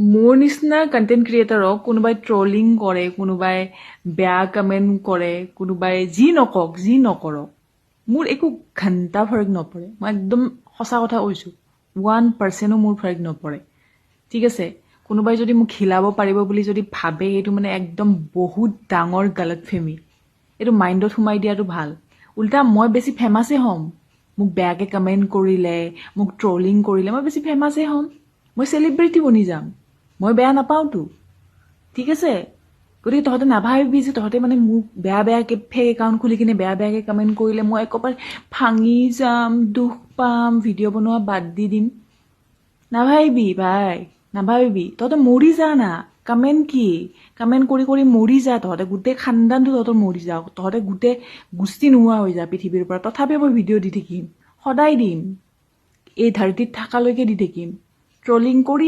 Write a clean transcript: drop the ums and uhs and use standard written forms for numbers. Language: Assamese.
মোৰ নিচিনা কণ্টেণ্ট ক্ৰিয়েটাৰক কোনোবাই ট্ৰলিং কৰে, কোনোবাই বেয়া কমেণ্ট কৰে, কোনোবাই যি নকওক, যি নকৰক, মোৰ একো ঘণ্টা ফৰক নপৰে। মই একদম সঁচা কথা কৈছোঁ, 1%ও মোৰ ফৰক নপৰে। ঠিক আছে, কোনোবাই যদি মোক হিলাব পাৰিব বুলি যদি ভাবে, সেইটো মানে একদম বহুত ডাঙৰ গলতফেমি। এইটো মাইণ্ডত সোমাই দিয়াটো ভাল। উল্টা মই বেছি ফেমাছেই হ'ম। মোক বেয়াকৈ কমেণ্ট কৰিলে, মোক ট্ৰলিং কৰিলে মই বেছি ফেমাছেই হ'ম। মই চেলিব্ৰিটি বনি যাম। মই বেয়া নাপাওঁতো। ঠিক আছে, গতিকে তহঁতে নাভাবিবি যে তহঁতে মানে মোক বেয়াকৈ ফেক একাউণ্ট খুলি কিনে বেয়াকৈ কমেণ্ট কৰিলে মই একেবাৰে ভাঙি যাম, দুখ পাম, ভিডিঅ' বনোৱা বাদ দি দিম। নাভাবিবি ভাই, নাভাবিবি। তহঁতে মৰি যা না। কমেণ্ট কি? কমেণ্ট কৰি কৰি মৰি যা তহঁতে। গোটেই খানদানটো তহঁতৰ মৰি যাওক। তহঁতে গোটেই গোষ্ঠী নোহোৱা হৈ যা পৃথিৱীৰ পৰা। তথাপিও মই ভিডিঅ' দি থাকিম, সদায় দিম। এই ধৰতীত থকালৈকে দি থাকিম। ট্ৰলিং কৰি